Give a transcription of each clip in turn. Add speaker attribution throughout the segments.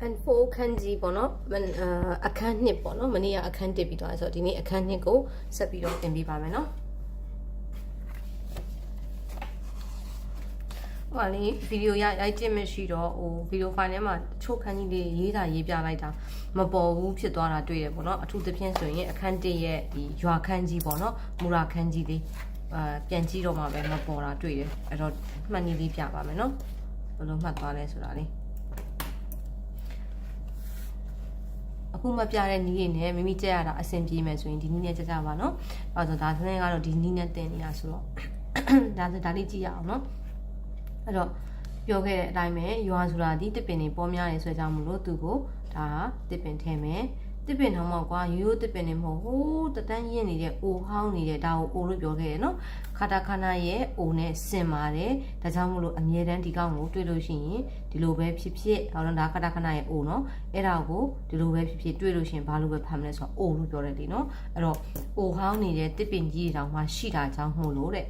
Speaker 1: and 4ခန်းကြီးပေါ့နော်အခန်း2ပေါ့နော်မနေ့ကအခန်း1ပြီးသွားဆိုတော့ဒီနေ့အခန်း2ကိုဆက်ပြီးတော့သင်ပေးပါမယ်နော်ဟိုလေဗီဒီယိုရိုက်ကြည့်မရှိတော့ဟိုဗီဒီယိုဖိုင်ထဲမှာချို့ခန်းကြီးလေးရေးပြလိုက်တာမပေါ်ဘူးဖြစ်သွားတာတွေ့ရပေါ့နော်အထူးသဖြင့်ဆိုရင်အခန်း1ရဲ့ဒီရွာခန်းကြီးပေါ့နော်မူရာခန်းကြီးလေးပြန်ကြည့်တော့မှပဲမပေါ်တာတွေ့တယ်အဲ့တော့မှတ်နည်းလေးပြပါမယ်နော်ဘယ်လိုမှတ်သွားလဲဆိုတာလေးအခုမပြတဲ့နီးရည်နဲ့မိမိကြက်ရတာအဆင်ပြေမယ်ဆိုရင်ဒီနီးနဲ့ကြက်ကြပါနော်အဲ့တော့ဒါစနေကတော့ဒီနီးနဲ့တင်နေတာဆိုတော့ဒါလေးကြည့်ရအောင်နော်အဲ့တော့ပြောခဲ့တဲ့အတိုင်းပဲရွာဆိုတာဒီတစ်ပင်တွေပေါ်များနေဆွဲကြမလို့သူ့ကိုဒါတစ်ပင်ထဲမယ်တစ်ပင်တော့မဟုတ်ကွာရိုးတစ်ပင်တွေမဟုတ်ဟိုးတတန်းရင်းနေတဲ့အိုဟောင်းနေတဲ့ဒါကိုအိုလို့ပြောခဲ့ရနော်ခတာခနာရဲ့အိုနဲ့ဆင်ပါတယ်ဒါကြောင့်မို့လို့အမြဲတမ်းဒီကောင်ကိုတွေ့လို့ရှိရင်ဒီလိုပဲဖြစ်ဖြစ်ဟောတော့ဒါခတာခနာရဲ့အိုနော်အဲ့ဒါကိုဒီလိုပဲဖြစ်ဖြစ်တွေ့လို့ရှိရင်ဘာလို့ပဲဖမ်းမလဲဆိုတော့အိုလို့ပြောတယ်ဒီနော်အဲ့တော့အိုဟောင်းနေတဲ့တစ်ပင်ကြီးတောင်မှရှိတာကြောင့်မို့လို့တဲ့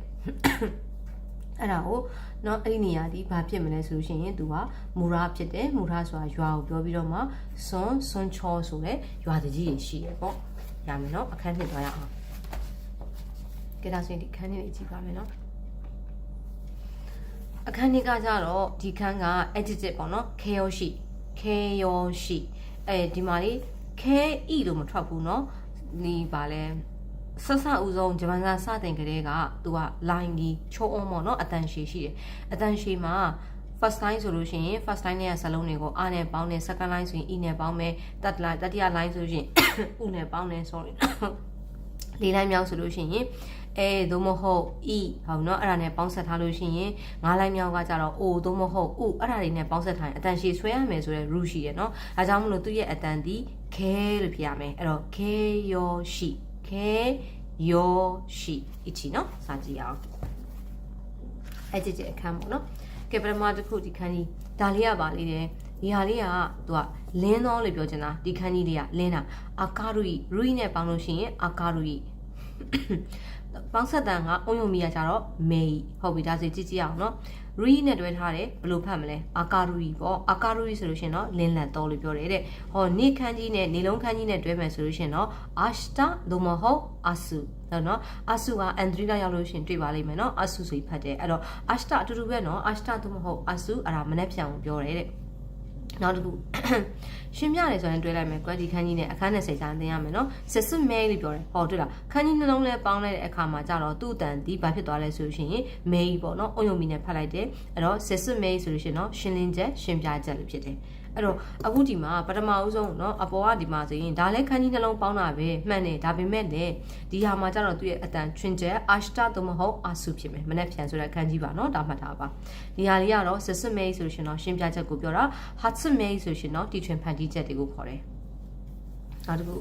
Speaker 1: အဲ့ဒါကိုเนาะအဲ့ဒီနေရာဒီဘာဖြစ်မလဲဆိုလို့ရှိရင်သူကမူရာဖြစ်တယ်မူရာဆိုတာရွာကိုပြောပြီးတော့မှစွန်ချောဆိုတဲ့ရွာတကြီးကြီးရှိရပေါ့ရမယ်เนาะအခန်းနှစ်သွားရအောင်ကဲဒါဆိုရင်ဒီခန်းလေးကြည့်ပါမယ်เนาะအခန်းလေးကကြတော့ဒီခန်းက adjective ပေါ့เนาะခဲရောရှိအဲဒီမှာလေခဲဤလို့မထွက်ဘူးเนาะဒီပါလဲဆက်ဆက်ဦးဆုံးဂျပန်စာစတင်ကလေးကသူက line ကြီးချိုးအောင်ပေါ့နော်အတန်ရှည်ရှိတယ်အတန်ရှည်မှာ first line ဆိုလို့ရှိရင် first line နဲ့စလုံးတွေကို r နဲ့ပေါင်းတယ် second line ဆိုရင် e နဲ့ပေါင်းမယ်တတိယ line ဆိုလို့ရှိရင် u နဲ့ပေါင်းတယ် sorry လေး line မြောက်ဆိုလို့ရှိရင်သို့မဟုတ် e ဟုတ်နော်အဲ့ဒါနဲ့ပေါင်းဆက်ထားလို့ရှိရင်၅ line မြောက်ကကြတော့ o သို့မဟုတ် u အဲ့ဒါတွေနဲ့ပေါင်းဆက်ထားရင်အတန်ရှည်ဆွဲရမယ်ဆိုတဲ့ rule ရှိတယ်နော်ဒါကြောင့်မလို့သူ့ရဲ့အတန်ဒီခဲလို့ဖြစ်ရမယ်အဲ့တော့ခဲယောရှိခဲယောရှိအချီနော်စာကြည့်အောင်အဲ့ကြည့်အခန်းပေါ့နော်ကဲပထမတစ်ခုဒီခန်းကြီးဒါလေးကပါလေးတယ်ဒီဟာလေးကသူကလင်းသောလို့ပြောချင်တာဒီခန်းကြီးလေးကလင်းတာအာကာရုရူနဲ့ပေါင်းလို့ရှိရင်အာကာရုပေါင်းဆက်တန်ကအုံယုံမီရကြတော့မေဟုတ်ပြီဒါဆိုကြည့်အောင်နော်ရီနဲ့တွဲထားတယ်ဘယ်လိုဖတ်မလဲအာကာရုပေါ့အာကာရုဆိုလို့ရှိရင်တော့လင်းလက်တော်လို့ပြောတယ်တဲ့ဟောနေခန်းကြီးနဲ့နေလုံးခန်းကြီးနဲ့တွဲမယ်ဆိုလို့ရှိရင်တော့အာရှတာဒိုမဟုတ်အာဆုနော်အာဆုက and 3လောက်ရောက်လို့ရှိရင်တွေ့ပါလိမ့်မယ်နော်အာဆုဆိုပြီးဖတ်တယ်အဲ့တော့အာရှတာအတူတူပဲနော်အာရှတာဒိုမဟုတ်အာဆုအဲ့ဒါမနဲ့ပြန်ကိုပြောတယ်တဲ့နောက်တစ်ခုရှင်းပြတယ်ဆိုရင်တွဲလိုက်မယ်ကွာဒီခန်းကြီးနဲ့အခန်း20ကျန်သင်ရမယ်နော်စစ်စစ်မဲလို့ပြောတယ်ဟောတွေ့လားခန်းကြီးနှလုံးလဲပေါင်းလိုက်တဲ့အခါမှာကြတော့သူ့အတန်ဒီဘာဖြစ်သွားလဲဆိုလို့ရှိရင်မဲပေါ့နော်အုံယုံမီနဲ့ဖတ်လိုက်တယ်အဲ့တော့စစ်စစ်မဲဆိုလို့ရှိရင်တော့ရှင်းလင်းချက်ရှင်းပြချက်လို့ဖြစ်တယ်အဲ့တော့အခုဒီမှာပထမဦးဆုံးเนาะအပေါ်ကဒီမှာဆိုရင်ဒါလည်းခန်းကြီးနှလုံးပေါင်းတာပဲမှန်တယ်ဒါပေမဲ့လည်းဒီဟာမှာကျတော့သူ့ရဲ့အတန်ချွင်ချက်အာရှတာသို့မဟုတ်အာဆုဖြစ်မယ်မနဲ့ပြန်ဆိုတဲ့ခန်းကြီးပါเนาะဒါမှတ်ထားပါဒီဟာလေးကတော့စစ်စစ်မဲဆိုလို့ရှိရင်တော့ရှင်းပြချက်ကိုပြောတာဟာစစ်မဲဆိုရှင်တော့တီထွင်ဖန်တီးချက်တွေကိုခေါ်တယ်နောက်တစ်ခု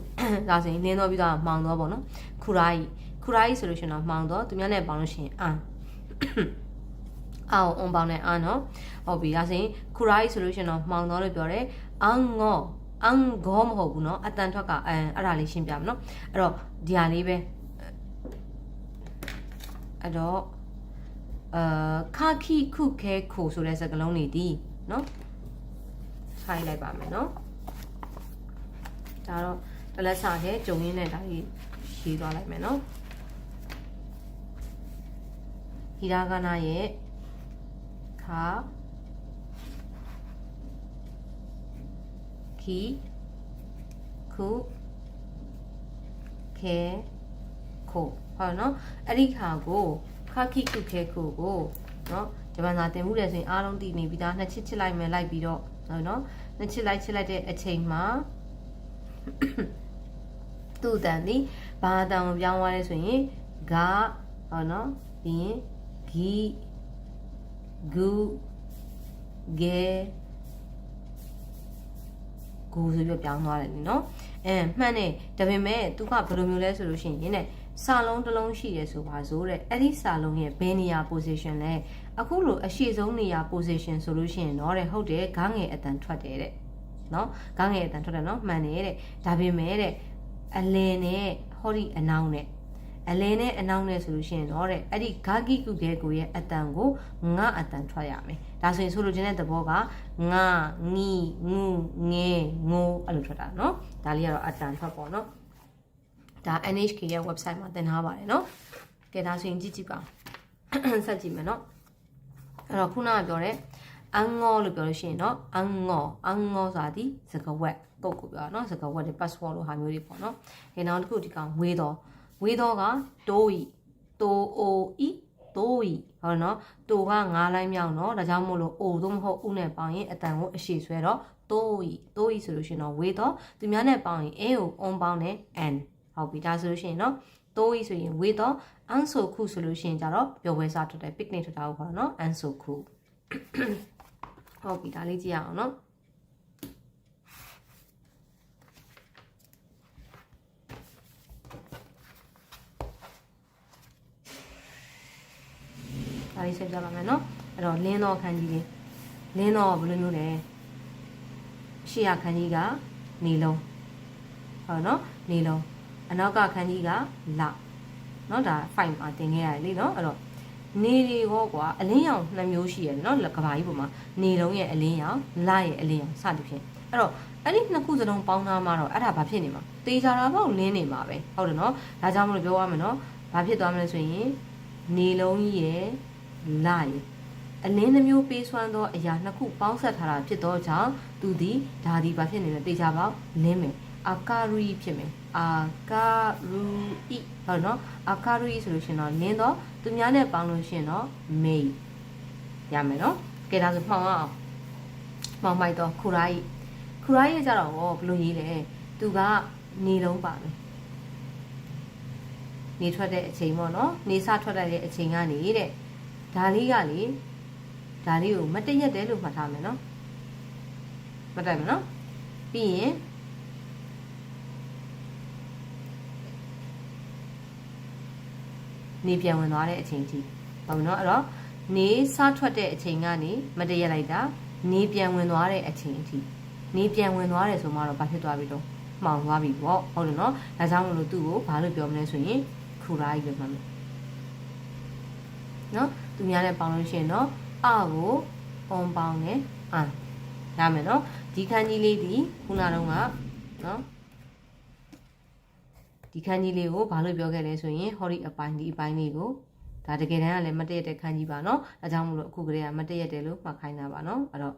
Speaker 1: ဒါဆိုရင်လင်းတော့ပြီးတော့မှောင်တော့ပေါ့နော်ခူရာကြီးဆိုလို့ရှင်တော့မှောင်တော့သူများနဲ့ပေါင်းလို့ရှိရင်အောင်အုံပေါင်းနဲ့နော်ဟုတ်ပြီဒါဆိုရင်ခူရာကြီးဆိုလို့ရှင်တော့မှောင်တော့လို့ပြောတယ်အန်ငေါမဟုတ်ဘူးเนาะအတန်ထွက်ကအဲ့ဒါလေးရှင်းပြမယ်เนาะအဲ့တော့ဒီဟာလေးပဲအဲ့တော့ခါခိခုခဲခိုဆိုတဲ့စကားလုံးလေးဒီเนาะထိုင်လိုက်ပါမယ်เนาะဒါတော့တလက်စာထဲဂျုံရင်းနဲ့ဒါကြီးရေးသွားလိုက်မယ်เนาะဟီရာဂနာရဲ့ခါခီခုခဲခိုဟုတ်เนาะအဲ့ဒီခါကိုခါခိခုခဲခိုကိုเนาะဂျပန်စာသင်မှုတယ်ဆိုရင်အားလုံးသိနေပြီးသားနှစ်ချစ်လိုက်မယ်လိုက်ပြီးတော့ဟုတ်เนาะနှစ်ချစ်လိုက်တဲ့အချိန်မှာသူ့တန်ဒီဘာတန်ကိုပြောင်းသွားလဲဆိုရင်ဂဟောနော်ပြီးရင်ဂီဂူဂေဂူဆိုပြီးပြောင်းသွားတယ်နော်မှန်တယ်ဒါပေမဲ့သူကဘယ်လိုမျိုးလဲဆိုလို့ရှိရင်တဲ့စာလုံးတစ်လုံးရှိတယ်ဆိုပါစို့တဲ့အဲ့ဒီစာလုံးရဲ့ဘယ်နေရာ position လဲအခုလိုအရှိဆုံးနေရာ position ဆိုလို့ရှိရင်တော့တဲ့ဟုတ်တယ်ဂငယ်အတန်ထွက်တယ်တဲ့နော်ဂငယ်အတန်ထွက်တယ်နော်မှန်တယ်တဲ့ဒါပေမဲ့တဲ့အလင်းနဲ့ဟောဒီအနောင်နဲ့ အလင်းနဲ့အနောက်နဲ့ဆိုလို့ရှိရင်တော့တဲ့အဲ့ဒီဂါဂီကုကဲကိုရဲ့အတန်ကိုငါအတန်ထွက်ရမယ်ဒါဆိုရင်ဆိုလိုချင်တဲ့သဘောကငါငီငူငဲငိုအဲ့လိုထွက်တာเนาะဒါလေးကတော့အတန်ထွက်ပေါ့เนาะဒါ NHK ရဲ့ website မှာသင်ထားပါတယ်เนาะကဲဒါဆိုရင်ကြည့်ကြည့်ပါဆက်ကြည့်မယ်เนาะအဲ့တော့ခုနကပြောတဲ့အန်ငေါလို့ပြောလို့ရှိရင်เนาะအန်ငေါဆိုတာဒီစကားဝက်ကုတ်ကိုပြောတာเนาะစကားဝက်တွေ password လို့ဟာမျိုးတွေပေါ့เนาะဒီနောက်တစ်ခုဒီကောင်ဝေးတော့ကတိုးဤတိုးအိုဤတိုးဤဟောနော်တိုးက9လိုင်းမြောက်เนาะဒါကြောင့်မို့လို့အိုသို့မဟုတ်ဥနဲ့ပေါင်းရင်အတန်ကိုအရှိဆွဲတော့တိုးဤဆိုလို့ရှိရင်တော့ဝေးတော့သူများနဲ့ပေါင်းရင် a ကို on ပေါင်းတယ် n ဟုတ်ပြီဒါဆိုလို့ရှိရင်เนาะတိုးဤဆိုရင်ဝေးတော့အန်ဆိုခုဆိုလို့ရှိရင်ကြတော့ပျော်ပွဲစားထွက်တယ် picnic ထွက်တာကိုခေါ်တော့เนาะအန်ဆိုခုဟုတ်ပြီဒါလေးကြည့်ရအောင်เนาะဒါလေးဆက်ပြပါမယ်เนาะအဲ့တော့လင်းတော့ခန်းကြီးလင်းတော့ဘယ်လိုမျိုးလဲရှေ့ရခန်းကြီးကနေလုံးဟုတ်เนาะနေလုံးအနောက်ကခန်းကြီးကလเนาะဒါ5မှာတင်ခဲ့ရတယ်လေเนาะအဲ့တော့နေတွေဟောကွာအလင်းရောင်2မျိုးရှိရတယ်เนาะကဘာကြီးပေါ်မှာနေလုံးရဲ့အလင်းရောင်လရဲ့အလင်းရောင်စသဖြင့်အဲ့တော့အဲ့ဒီနှစ်ခုစလုံးပေါင်းသားမှာတော့အဲ့ဒါဘာဖြစ်နေမှာတေချာတာပေါ့လင်းနေမှာပဲဟုတ်တယ်เนาะဒါကြောင့်မလို့ပြောရမယ်เนาะဘာဖြစ်သွားမလဲဆိုရင်နေလုံးကြီးရဲ့လရဲ့အလင်းနှမျိုးပေးစွမ်းသောအရာနှစ်ခုပေါင်းဆက်ထားတာဖြစ်သောကြောင့်သူသည်ဒါဒီဘာဖြစ်နေလဲတေချာပေါ့လင်းမယ်အာကာရီဖြစ်မယ်အာကာရူဤဟုတ်နော်အာကာရီဆိုလို့ရှိရင်တော့လင်းတော့သူများနဲ့ပေါင်းလို့ရှိရင်တော့မေးရမယ်နော်ကဲဒါဆိုမှောင်အောင်မှောင်မိုက်တော့ခူရာကြီးကြတော့ဘယ်လိုရေးလဲသူကနေလုံးပါမယ်နေထွက်တဲ့အချိန်ပေါ့နော်နေစထွက်တဲ့အချိန်ကနေတဲ့ဒါလေးကိုမတည့်ရက်တယ်လို့မှတ်ထားမယ်နော်မတည့်မယ်နော်ပြီးရင်နေပြန်ဝင်သွားတဲ့အချိန်ကြီးဟုတ်နော်အဲ့တော့နေစထွက်တဲ့အချိန်ကနေမတည့်ရက်လိုက်တာနေပြန်ဝင်သွားတဲ့အချိန်အထိနေပြန်ဝင်သွားတယ်ဆိုမှတော့ဘာဖြစ်သွားပြီတော့မှောင်သွားပြီပေါ့ဟုတ်တယ်နော်ဒါကြောင့်မလို့သူ့ကိုဘာလို့ပြောမလဲဆိုရင်ခူရာကြီးလို့မှတ်မယ်နော်သူများနဲ့ပေါင်းလို့ရှိရင်တော့အကို on ပေါင်းတယ်ရမယ်နော်ဒီခန်းကြီးလေးဒီခုနတုန်းကနော်ဒီခန်းကြီးလေးကိုဘာလို့ပြောခဲ့လဲဆိုရင်ဟောဒီအပိုင်းလေးကိုဒါတကယ်တမ်းကလည်းမတည့်ရတဲ့ခန်းကြီးပါနော်ဒါကြောင့်မလို့အခုကလေးကမတည့်ရတယ်လို့မှတ်ခိုင်းတာပါနော်အဲ့တော့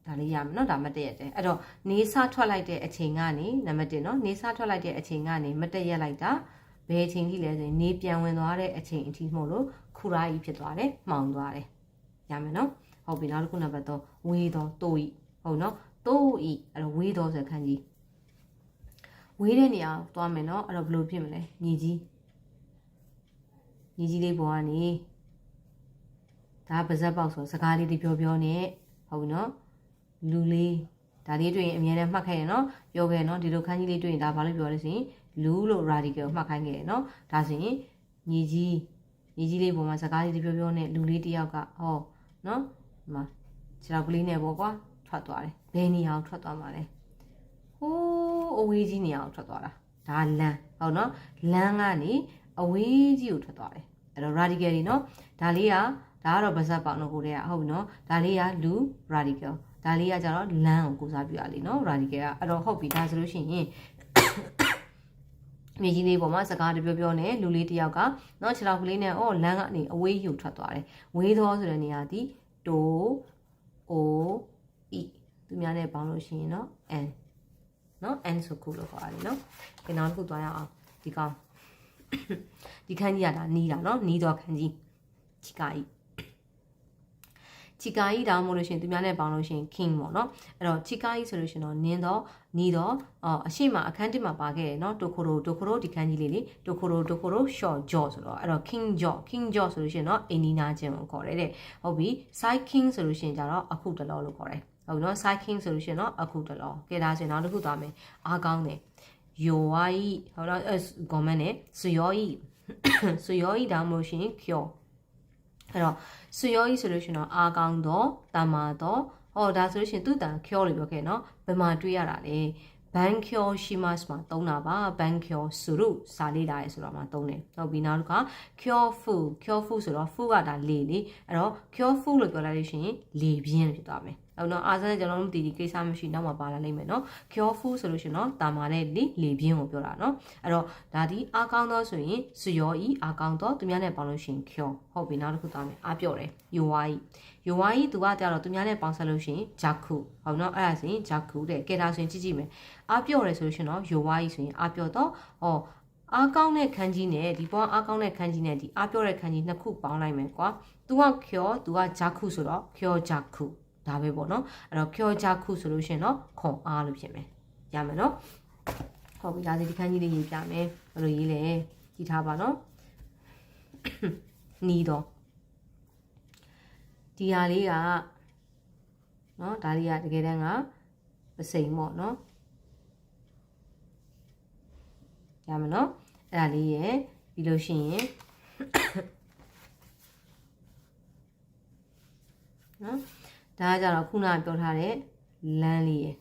Speaker 1: ဒါလေးရမယ်နော်ဒါမတည့်ရတယ်အဲ့တော့နေစထွက်လိုက်တဲ့အချိန်ကနေနံပါတ်1နော်နေစထွက်လိုက်တဲ့အချိန်ကနေမတည့်ရလိုက်တာဘယ်အချိန်ထိလဲဆိုရင်နေပြန်ဝင်သွားတဲ့အချိန်အထိမို့လို့ခူရာကြီးဖြစ်သွားတယ်မှောင်သွားတယ်ရမယ်နော်ဟုတ်ပြီနောက်တစ်ခုနံပါတ်3ဝေးတော့တိုးဤဟုတ်နော်တိုးဤအဲ့တော့ဝေးတော့ဆိုခန်းကြီးဝေးတဲ့နေရာသွားမယ်နော်အဲ့တော့ဘယ်လိုဖြစ်မလဲညီကြီးလေးပေါ်ကနေဒါပါဇက်ပေါက်ဆိုစကားလေးတွေပြောနေဟုတ်ပြီနော်လူလေးဒါလေးတွေ့ရင်အမြဲတမ်းမှတ်ခဲ့ရနော်ပြောခဲ့နော်ဒီလိုခန်းကြီးလေးတွေ့ရင်ဒါဘာလို့ပြောလဲဆိုရင်လူလို့ radical မှတ်ခိုင်းခဲ့ရနော်ဒါဆိုရင်ညီကြီးလေးပေါ်မှာစကားလေးတွေပြောနေလူလေးတယောက်ကဟောနော်ဒီမှာခြေထောက်ကလေးနဲ့ပေါ့ကွာထွက်သွားတယ်ဘယ်နေရာကိုထွက်သွားမှာလဲဟိုးအဝေးကြီးနေရာကိုထွက်သွားတာဒါလမ်းဟုတ်နော်လမ်းကနေအဝေးကြီးကိုထွက်သွားတယ်အဲ့တော့ radical တွေနော်ဒါကတော့ဗဇက်ပေါက်နော်ကိုတည်းကဟုတ်ပြီနော်ဒါလေးကလူ radical ဒါလေးကကျတော့လမ်းကိုကိုစားပြရလေနော် radical ကအဲ့တော့ဟုတ်ပြီဒါဆိုလို့ရှိရင်မြေကြီးလေးပေါ်မှာစကားတပြောနဲ့လူလေးတယောက်ကနော်ခြေထောက်ကလေးနဲ့လမ်းကနေအဝေးယူထွက်သွားတယ်ဝေးသောဆိုတဲ့နေရာဒီတိုးအိုဤသူများနဲ့ပေါင်းလို့ရှိရင်နော် n နော် n ဆိုခုလို့ခေါ်ရတယ်နော်ဒီနောက်တစ်ခုသွားရအောင်ဒီကောင်ဒီခန်းကြီးကဒါနီးတာနော်နီးတော့ခန်းကြီးချီကာကြီးဒါမှမဟုတ်လို့ရှိရင်သူများနဲ့ပေါင်းလို့ရှိရင် king ပေါ့နော်အဲ့တော့ချီကာကြီးဆိုလို့ရှိရင်တော့နီးတော့အရှိမအခန်းတစ်မှာပါခဲ့တယ်နော်တိုခိုဒီခန်းကြီးလေးလေတိုခို short jaw ဆိုတော့အဲ့တော့ king jaw ဆိုလို့ရှိရင်တော့အင်းနီနာချင်းကိုခေါ်တယ်တဲ့ဟုတ်ပြီ side king ဆိုလို့ရှိရင်ကျတော့အခုတလောလို့ခေါ်တယ်ဟုတ်နော် side king ဆိုလို့ရှိရင်တော့အခုတလောကဲဒါဆိုရင်နောက်တစ်ခုသွားမယ်အားကောင်းတယ်ယိုဝါကြီးဟုတ်တော့ဂွန်မန်နဲ့စယောကြီးဒါမှမဟုတ်ရှင်ကျော်အဲ့တော့စယောကြီးဆိုလို့ရှင်တော့အားကောင်းတော့တမာတော့ဒါဆိုလို့ရှင်သူ့တန်ကျော်လို့ပြောခဲ့နော်ဘယ်မှာတွေးရတာလဲ ဘန်ကျော်ရှိမတ်မှာသုံးတာပါဘန်ကျော်စုရုစာလေးလာရဲဆိုတော့မှာသုံးတယ်ဟုတ်ပြီနောက်တစ်ခါ cure fu ဆိုတော့ fu ကဒါလေလေအဲ့တော့ cure fu လို့ပြောလိုက်လို့ရှိရင်လေပြင်းဖြစ်သွားမယ်ဟုတ်နော်အားစမ်းကျွန်တော်တို့ဒီကိစ္စမရှိနောက်မှာပါလာနိုင်မယ်နော် cure fu ဆိုလို့ရှိရင်တော့တာမာတဲ့လေပြင်းကိုပြောတာနော်အဲ့တော့ဒါဒီအားကောင်းသောဆိုရင်စရောဤအားကောင်းသောသူများနဲ့ပေါင်းလို့ရှိရင် cure ဟုတ်ပြီနောက်တစ်ခုသွားမယ်အားပြော့တယ်ယိုဝါဤသူကကြတော့သူများနဲ့ပေါင်းဆက်လို့ရှိရင် jaku ဟုတ်နော်အဲ့ဒါဆိုရင် jaku တဲ့ကဲဒါဆိုရင်ကြည့်ကြည့်မယ်အားပြော့တယ်ဆိုလို့ရှိရင်တော့ယိုဝါဤဆိုရင်အားပြော့တော့အားကောင်းတဲ့ခန်းကြီးနဲ့ဒီပေါ်အားကောင်းတဲ့ခန်းကြီးနဲ့ဒီအားပြော့တဲ့ခန်းကြီးနှစ်ခုပေါင်းလိုက်မယ်ကွာ तू က cure तू က jaku ဆိုတော့ cure jaku ဒါပဲပေါ့နော်အဲ့တော့ cure jaku ဆိုလို့ရှိရင်တော့ခွန်အားလို့ဖြစ်မယ်ရမယ်နော်ဟုတ်ပြီဒါစီဒီခန်းကြီးလေးရေးပြမယ်ဘယ်လိုရေးလဲကြည့်ထားပါနော်နီးတော့ဒီဟာလေးကနော်ဒါလေးကတကယ်တမ်းကပစိန်ပေါ့နော်ရမယ်နော်အဲ့ဒါလေးရယ်ပြီးလို့ရှိရင်နော်ဒါကကြတော့ခုနပြောထားတဲ့လမ်းလေးရယ်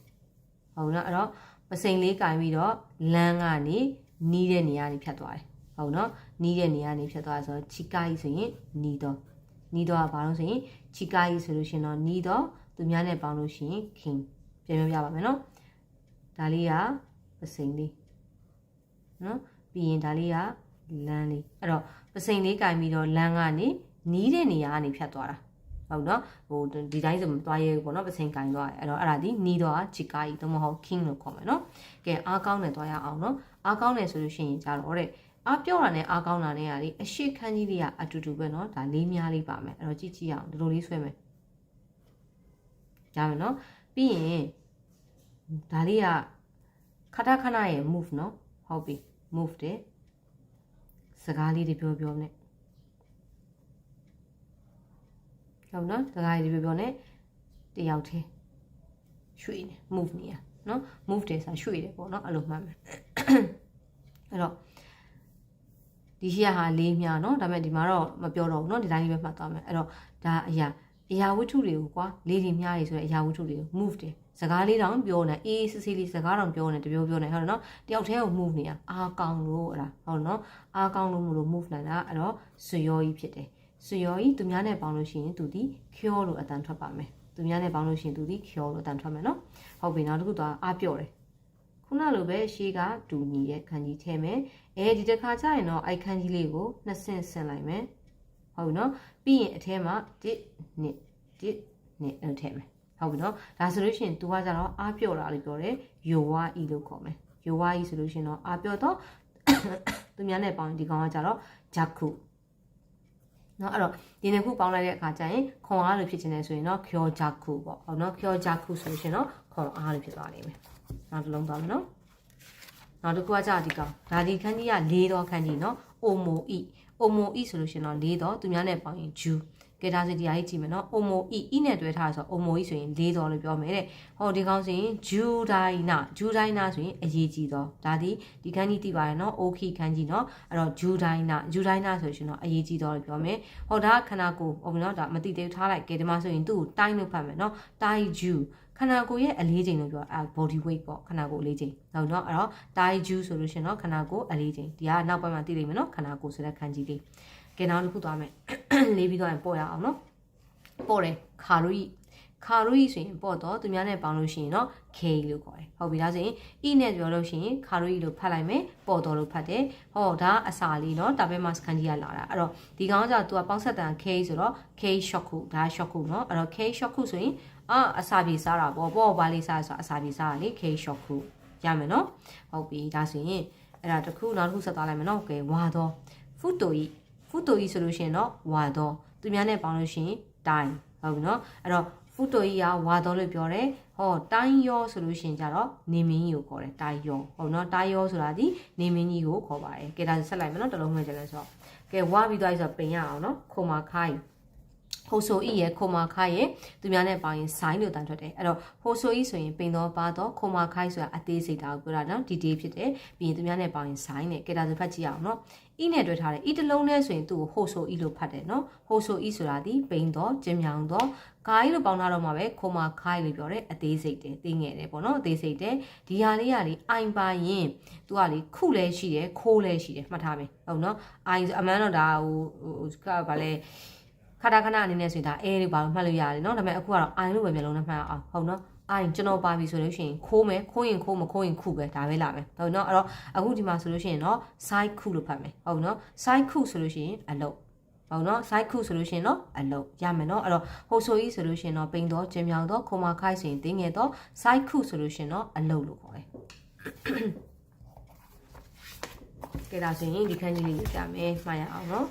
Speaker 1: ဟုတ်နော်အဲ့တော့ပစိန်လေးကင်ပြီးတော့လမ်းကနေနီးတဲ့နေရာနေဖြတ်သွားတယ်ဟုတ်နော်နီးတဲ့နေရာနေဖြတ်သွားဆိုတော့ချီကာကြီးဆိုရင်နီးတော့ကဘာလို့ဆိုရင်ချီကာကြီးဆိုလို့ရှိရင်တော့နီးတော့သူများနဲ့ပေါင်းလို့ရှိရင်ခင်ပြန်ပြပါမယ်နော်ဒါလေးကပစိန်လေးနော်ပြီးရင်ဒါလေးကလမ်းလေးအဲ့တော့ပစိန်လေးကင်ပြီးတော့လမ်းကနေနီးတဲ့နေရာကနေဖြတ်သွားတာဟုတ်နော်ဟိုဒီတိုင်းဆိုမသွားရဲဘူးပေါ့နော်ပစိန်ကင်သွားတယ်အဲ့တော့အဲ့ဒါဒီနီးတော့ချီကာကြီးတော့မဟုတ် king လို့ခေါ်မယ်နော်ကဲအားကောင်းတယ်သွားရအောင်နော်အားကောင်းတယ်ဆိုလို့ရှိရင်ကြတော့တဲ့အားပြော့တာနဲ့အားကောင်းတာနဲ့ကလေအရှိခန်းကြီးလေးကအတူတူပဲเนาะဒါလေးများလေးပါမယ်အဲ့တော့ကြည့်အောင်ဒီလိုလေးဆွဲမယ်ရမယ်เนาะပြီးရင်ဒါလေးကခဏခဏရဲ့ move เนาะဟုတ်ပြီ move တဲ့စကားလေးတွေပြောနဲ့ဟုတ်เนาะစကားလေးတွေပြောနဲ့တယောက်တည်းရွှေ့နေ move နေရเนาะ move တဲ့ဆိုရွှေ့တယ်ပေါ့เนาะအဲ့လိုမှတ်မယ်အဲ့တော့ဒီရှိရဟာလေးများเนาะဒါပေမဲ့ဒီမှာတော့မပြောတော့ဘူးเนาะဒီတိုင်းလေးပဲမှတ်သွားမယ်အဲ့တော့ဒါအရာဝတ္ထုတွေကိုကွာလေးတွေများရေးဆိုတဲ့အရာဝတ္ထုတွေကို move တယ်စကားလေးတောင်ပြောနေအေးစစ်စစ်လေးစကားတောင်ပြောနေတပြောနေဟုတ်တယ်เนาะတယောက်တည်းကို move နေရအားကောင်းလို့အဲ့ဒါဟုတ်เนาะအားကောင်းလို့မလို့ move နိုင်တာအဲ့တော့ဆွေရောကြီးဖြစ်တယ်ဆွေရောကြီးသူများနဲ့ပေါင်းလို့ရှိရင်သူဒီ cure လို့အတန်ထွက်ပါမယ်သူများနဲ့ပေါင်းလို့ရှိရင်သူဒီ cure လို့အတန်ထွက်မယ်เนาะဟုတ်ပြီနောက်တစ်ခုတော့အားပြော့တယ်ခုနလိုပဲရှေးကတူညီရဲ့ခန်းကြီးထဲမယ်ဒီတစ်ခါကျရင်တော့အိုက်ခန်းကြီးလေးကိုနှစ်ဆင့်ဆင့်လိုက်မယ်ဟုတ်နော်ပြီးရင်အထဲမှာ1 2 1 2အဲ့ထည့်မယ်ဟုတ်ပြီနော်ဒါဆိုလို့ရှိရင် तू ကကြတော့အားပြော့တာလို့ပြောတယ်ယိုဝါဤလို့ခေါ်မယ်ယိုဝါဤဆိုလို့ရှိရင်တော့အားပြော့တော့သူများနဲ့ပေါင်းဒီကောင်ကကြတော့ဂျက်ခုနော်အဲ့တော့ဒီနှစ်ခုပေါင်းလိုက်တဲ့အခါကျရင်ခွန်အားလို့ဖြစ်နေဆိုရင်တော့ကျော်ဂျက်ခုပေါ့ဟုတ်နော်ကျော်ဂျက်ခုဆိုလို့ရှိရင်တော့ခွန်အားလို့ဖြစ်သွားလိမ့်မယ်နောက်တစ်လုံးသွားမယ်နော်နောက်တစ်ခုကကြာဒီကောင်ဒါဒီခန်းကြီးက၄တော့ခန်းကြီးနော်အိုမိုဤဆိုလို့ရှိရင်တော့၄တော့သူများနဲ့ပေါင်းရင်ဂျူကဲဒါဆိုဒီအရေးကြည့်မယ်နော်အိုမိုဤနဲ့တွဲထားဆိုအိုမိုဤဆိုရင်၄တော့လို့ပြောမယ်တဲ့ဟောဒီကောင်ဆိုရင်ဂျူဒိုင်နာဆိုရင်အရေးကြီးတော့ဒါဒီခန်းကြီးသိပါတယ်နော်အိုခီခန်းကြီးနော်အဲ့တော့ဂျူဒိုင်နာဆိုရှင်တော့အရေးကြီးတော့လို့ပြောမယ်ဟောဒါခန္ဓာကိုယ်ဟုတ်ပြီနော်ဒါမသိသေးထားလိုက်ကဲဒီမှာဆိုရင်သူ့ကိုတိုင်းလို့ဖတ်မယ်နော်တိုင်းဂျူခန္ဓာကိုယ်ရဲ့အလေးချိန်လို့ပြောbody weight ပေါ့ခန္ဓာကိုယ်အလေးချိန်ဟုတ်နော်အဲ့တော့ daiju ဆိုလို့ရှင်နော်ခန္ဓာကိုယ်အလေးချိန်ဒီကနောက်ပိုင်းမှာသိလိမ့်မယ်နော်ခန္ဓာကိုယ်ဆိုတဲ့ခန်းကြီးလေးကဲနောက်တစ်ခုသွားမယ်လေးပြီးတော့ပို့ရအောင်နော်ပို့တယ်ခါရူဤဆိုရင်ပို့တော့သူများနဲ့ပေါင်းလို့ရှိရင်နော် k လို့ခေါ်တယ်ဟုတ်ပြီဒါဆိုရင် e နဲ့ပြောလို့ရှိရင်ခါရူဤလို့ဖတ်လိုက်မယ်ပို့တော့လို့ဖတ်တယ်ဟောဒါအစာလေးနော်ဒါပဲမှာစကန်ကြီးကလာတာအဲ့တော့ဒီကောင်ကသူကပေါင်းဆက်တန် k ဆိုတော့ k shock ခုဒါ shock ခုနော်အဲ့တော့ k shock ခုဆိုရင်အစာပြေစားတာပေါ့ဘာလေးစားဆိုအစာပြေစားတာလေ K shock ခုရမယ်နော်ဟုတ်ပြီဒါဆိုရင်အဲ့ဒါတစ်ခုနောက်တစ်ခုဆက်သွားလိုက်မယ်နော်ကဲဝါတော့ဖူတိုကြီးဆိုလို့ရှိရင်တော့ဝါတော့သူများနဲ့ပေါင်းလို့ရှိရင်တိုင်းဟုတ်ပြီနော်အဲ့တော့ဖူတိုကြီးကဝါတော့လို့ပြောတယ်ဟောတိုင်းရောဆိုလို့ရှိရင်ကြတော့နေမင်းကြီးကိုခေါ်တယ်တိုင်းရောဟုတ်နော်တိုင်းရောဆိုတာဒီနေမင်းကြီးကိုခေါ်ပါတယ်ကဲဒါဆက်လိုက်မယ်နော်တစ်လုံးမှကျလဲဆိုတော့ကဲဝါပြီးသွားပြီဆိုတော့ပင်ရအောင်နော်ခုံမခိုင်း ဟိုဆိုဤရဲ့ခိုမာခိုင်ရဲ့သူများနဲ့ပေါင်းရင်ဆိုင်းလို့တန်ထွက်တယ်အဲ့တော့ဟိုဆိုဤဆိုရင်ပိန်တော့ပါတော့ခိုမာခိုင်ဆိုတာအသေးစိတ်တာကိုပြောတာနော်ဒီတေးဖြစ်တယ်ပြီးရင်သူများနဲ့ပေါင်းရင်ဆိုင်းတယ်ကဲဒါဆိုဖတ်ကြည့်အောင်နော်ဤနဲ့တွဲထားတယ်ဤတစ်လုံးနဲ့ဆိုရင်သူ့ကိုဟိုဆိုဤလို့ဖတ်တယ်နော်ဟိုဆိုဤဆိုတာဒီပိန်တော့ကျင်းမြောင်တော့ခိုင်လို့ပေါင်းထားတော့မှပဲခိုမာခိုင်လို့ပြောတယ်အသေးစိတ်တယ်သိငယ်တယ်ပေါ့နော်အသေးစိတ်တယ်ဒီဟာလေးကလေအိုင်ပါရင်သူကလေခုလဲရှိတယ်ခိုးလဲရှိတယ်မှတ်ထားမယ်ဟုတ်နော်အိုင်အမှန်တော့ဒါဟိုဗာလဲခဏခဏအနေနဲ့ဆိုရင်ဒါအဲလေးပါမှတ်လို့ရတယ်เนาะဒါပေမဲ့အခုကတော့ i လို့ပဲမျိုးလုံးနဲ့မှတ်အောင်ဟုတ်เนาะ i ကျွန်တော်ပါပြီဆိုလို့ရှိရင်ခိုးမယ်ခိုးရင်ခိုးမခိုးရင်ခုပဲဒါပဲလာမယ်ဟုတ်เนาะအဲ့တော့အခုဒီမှာဆိုလို့ရှိရင်เนาะ side ခုလို့ဖတ်မယ်ဟုတ်เนาะ side ခုဆိုလို့ရှိရင်အလုပ်ဟုတ်เนาะ side ခုဆိုလို့ရှိရင်เนาะအလုပ်ရမယ်เนาะအဲ့တော့ဟိုဆိုကြီးဆိုလို့ရှိရင်เนาะပိန်တော့ကျင်းမြောင်တော့ခိုမာခိုက်ဆိုရင်တင်းငယ်တော့ side ခုဆိုလို့ရှိရင်เนาะအလုပ်လို့ခေါ်တယ်ကဲဒါဆိုရင်ဒီခန်းကြီးလေးရေးကြမယ်မှားရအောင်เนาะ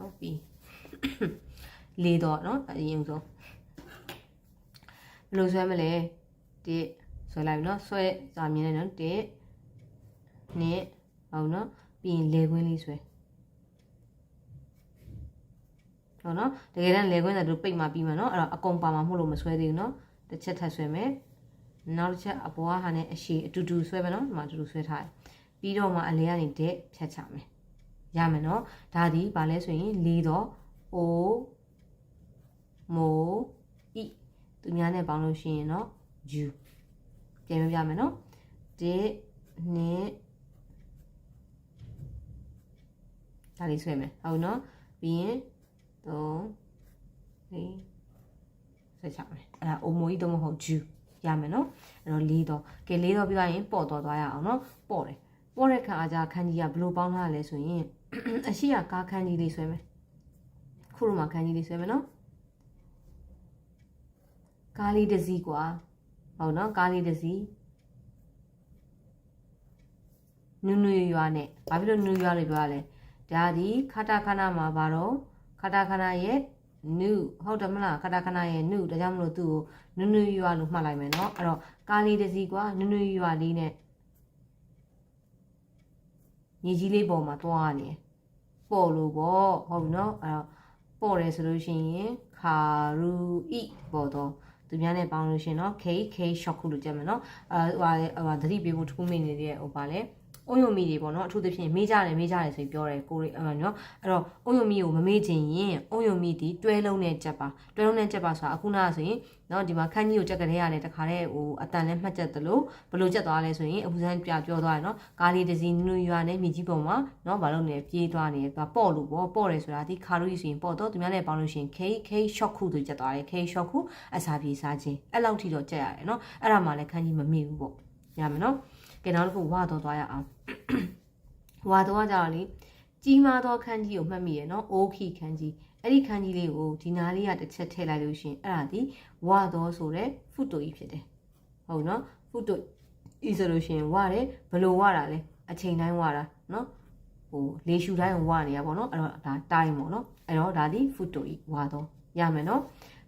Speaker 1: ဟုတ်ပြီလေးတော့เนาะအရင်ဆုံးဘယ်လိုဆွဲမလဲဒီဆွဲလိုက်ပြီเนาะဆွဲစာမြင်နေเนาะ1 2ဟုတ်เนาะပြီးရင်လေခွင်းလေးဆွဲဟုတ်เนาะတကယ်တမ်းလေခွင်းthatတို့ပိတ်မှပြီးမှာเนาะအဲ့တော့အကုန်ပါမှာမဟုတ်လို့မဆွဲသေးဘူးเนาะတစ်ချက်ထပ်ဆွဲမယ်နောက်တစ်ချက်အပေါ်ဟာနဲ့အရှိအတူတူဆွဲမယ်เนาะဒီမှာအတူတူဆွဲထားတယ်ပြီးတော့မှအလဲကနေတဲ့ဖြတ်ချမယ်ရမယ်နော်ဒါဒီဘာလဲဆိုရင်လေးတော့အိုမိုဤသူများနဲ့ပေါင်းလို့ရှိရင်နော် u ပြန်ပြမယ်နော်1 2ဒါလေးဆွဲမယ်ဟုတ်နော်ပြီးရင်3 4ဆက်ချမယ်အဲ့ဒါအိုမိုဤတော့မဟုတ် u ရမယ်နော်အဲ့တော့လေးတော့ကဲလေးတော့ပြီးသွားရင်ပေါ့တော့သွားရအောင်နော်ပေါ့တယ်ပေါ့တဲ့ခါအားကြခန်းကြီးကဘယ်လိုပေါင်းထားရလဲဆိုရင်အရှိရကားခန်းကြီးလေးဆွဲမယ်ခုလိုမှခန်းကြီးလေးဆွဲမယ်နော်ကားလေးတစ်စီးကွာဟုတ်နော်ကားလေးတစ်စီးနုနုရွာနဲ့ဘာဖြစ်လို့နုရွာလို့ပြောရလဲဒါဒီခတာခဏမှာပါတော့ခတာခဏရဲ့နုဟုတ်တယ်မလားခတာခဏရဲ့နုဒါကြောင့်မလို့သူ့ကိုနုနုရွာလို့မှတ်လိုက်မယ်နော်အဲ့တော့ကားလေးတစ်စီးကွာနုနုရွာလေးနဲ့ညီကြီးလေးပေါ်မှာတွားနေပေါ့လို့ပေါ့ဟုတ်ပြီနော်အဲ့တော့ပေါ့တယ်ဆိုလို့ရှိရင်ခါရူဤပေါ့တော့သူများနဲ့ပေါင်းလို့ရှိရင်နော် k shop ခုလို့ကြက်မယ်နော်ဟိုသတိပေးဖို့တစ်ခုမိနေတဲ့ဟိုပါလေအုံယုံမီတွေပေါ့နော်အထူးသဖြင့်မေးကြတယ်ဆိုပြောတယ်ကိုရီနော်အဲ့တော့အုံယုံမီကိုမမေးချင်ရင်အုံယုံမီဒီတွဲလုံးနဲ့ကြက်ပါတွဲလုံးနဲ့ကြက်ပါဆိုတာအခုနကဆိုရင်နော်ဒီမှာခန်းကြီးကိုကြက်ကလေးရတယ်တခါတည်းဟိုအတန်နဲ့မှတ်ချက်သလိုဘလို့ကြက်သွားလဲဆိုရင်အခုစမ်းပြောသွားတယ်နော်ကားလေးတစ်စီးနူရွာနဲ့မြေကြီးပုံမှာနော်ဘာလို့လဲပြေးသွားနေတယ်ပေါ့လို့ပေါ့တယ်ဆိုတာဒီခါလို့ဆိုရင်ပေါ့တော့သူများနဲ့ပေါင်းလို့ရှိရင် k shop ခုဆိုကြက်သွားတယ် k shop ခုအစာပြေစားခြင်းအဲ့လောက်ထိတော့ကြက်ရတယ်နော်အဲ့ဒါမှလည်းခန်းကြီးမမေ့ဘူးပေါ့ရမယ်နော်ကဲနောက်တစ်ခုဝါတော့သွားရအောင်ဝါတော့ကြတော့လေကြီးမားသောခန်းကြီးကိုမှတ်မိရနော်အိုးခီခန်းကြီးအဲ့ဒီခန်းကြီးလေးကိုဒီနားလေးကတစ်ချက်ထည့်လိုက်လို့ရှိရင်အဲ့ဒါဒီဝါတော့ဆိုတဲ့ဖုတိုကြီးဖြစ်တယ်ဟုတ်နော်ဖုတိုဤဆိုလို့ရှိရင်ဝါတယ်ဘလို့ဝါတာလဲအချိန်တိုင်းဝါတာနော်ဟိုလေရှူတိုင်းဝါနေရပါတော့အဲ့တော့ဒါတိုင်းပေါ့နော်အဲ့တော့ဒါဒီဖုတိုကြီးဝါတော့ရမယ်နော်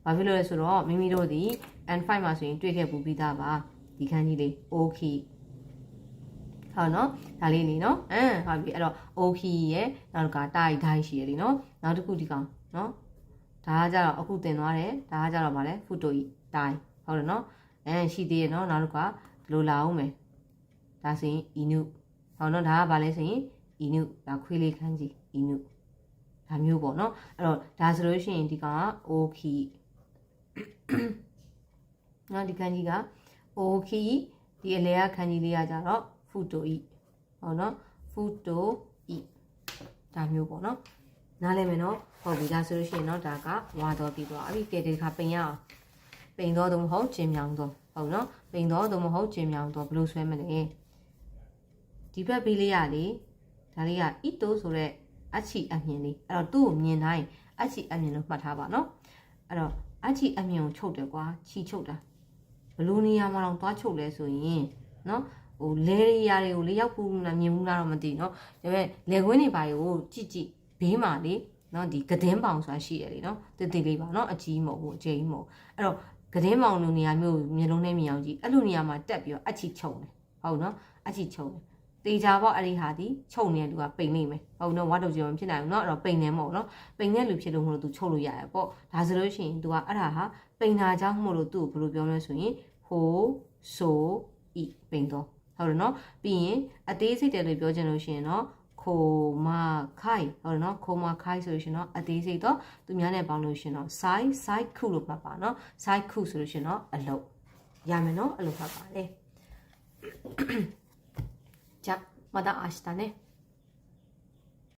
Speaker 1: ဘာဖြစ်လို့လဲဆိုတော့မိမိတို့ဒီ N5 မှာဆိုရင်တွေ့ခဲ့ပူပြီးသားပါဒီခန်းကြီးလေးအိုးခီဟုတ်နော်ဒါလေးနေနော်ဟုတ်ပြီအဲ့တော့ okay ရဲ့နောက်ကတိုက်ဒိုင်းရှိရလीနော်နောက်တစ်ခုဒီကောင်နော်ဒါကကြတော့အခုတင်သွားတယ်ဒါကကြတော့ဗာလဲဖူတိုကြီးဒိုင်းဟုတ်တယ်နော်ရှိသေးရနော်နောက်တစ်ခါဒီလိုလာအောင်မယ်ဒါဆိုရင်အီနုဟုတ်နော်ဒါကဗာလဲဆိုရင်အီနုဒါခွေးလေးခန်းကြီးအီနုဒါမျိုးပေါ့နော်အဲ့တော့ဒါဆိုလို့ရှိရင်ဒီကောင်က okay နော်ဒီခန်းကြီးက okay ဒီအလဲကခန်းကြီးလေးကကြတော့ဖူတိုဤဟုတ်နော်ဖူတိုဤဒါမျိုးပေါ့နော်နားလည်မယ်နော်ဟုတ်ပြီဒါဆိုလို့ရှိရင်တော့ဒါကဝါတော့ပြီးတော့အဲ့ဒီကဲဒီခါပိန်ရအောင်ပိန်တော့တော့မဟုတ်ကျင်မြောင်တော့ဟုတ်နော်ပိန်တော့တော့မဟုတ်ကျင်မြောင်တော့ဘယ်လိုဆွဲမလဲဒီဘက်ဘေးလေးရလေဒါလေးကဣတိုးဆိုတော့အချီအမြင်လေးအဲ့တော့သူ့ကိုမြင်တိုင်းအချီအမြင်လို့မှတ်ထားပါနော်အဲ့တော့အချီအမြင်ကိုချုပ်တယ်ကွာချီချုပ်တာဘယ်လိုနေရာမှာတော့သွားချုပ်လဲဆိုရင်နော်ဟိုလဲရရာတွေကိုလေရောက်ဘူးလားမြင်ဘူးလားတော့မသိနော်ဒါပေမဲ့လေခွင်းတွေပါတွေကိုကြည့်ဘေးမှာလေနော်ဒီကဒင်းပေါင်ဆိုတာရှိတယ်လေနော်တိတိလေးပါနော်အကြီးမဟုတ်ဘူးအကျယ်ကြီးမဟုတ်အဲ့တော့ကဒင်းပေါင်လိုနေရာမျိုးမျိုးလုံးနဲ့မြင်အောင်ကြည့်အဲ့လိုနေရာမှာတက်ပြီးတော့အချီချုံတယ်ဟုတ်နော်အချီချုံတယ် တေချာပေါ့အဲ့ဒီဟာဒီချုပ်နေတဲ့လူကပိန်နေမယ်ဟုတ်နော်ဝါတော့ကြောင်ဖြစ်နိုင်ဘူးနော်အဲ့တော့ပိန်နေမဟုတ်နော်ပိန်တဲ့လူဖြစ်လို့မလို့ तू ချုပ်လို့ရတယ်ပေါ့ဒါဆိုလို့ရှိရင် तू ကအဲ့ဒါဟာပိန်တာကြောင့်မလို့ तू ကိုဘယ်လိုပြောလဲဆိုရင်ဟိုဆိုဤပိန်တော့ဟုတ်တယ်နော်ပြီးရင်အသေးစိတ်တယ်လို့ပြောချင်လို့ရှိရင်နော်ခိုမာခိုင်ဟုတ်တယ်နော်ခိုမာခိုင်ဆိုလို့ရှိရင်တော့အသေးစိတ်တော့သူများနဲ့ပေါင်းလို့ရှိရင်တော့ side ခုလို့မှတ်ပါနော် side ခုဆိုလို့ရှိရင်တော့အလုပ်ရမယ်နော်အလုပ်မှတ်ပါလေじゃあまた明日ね。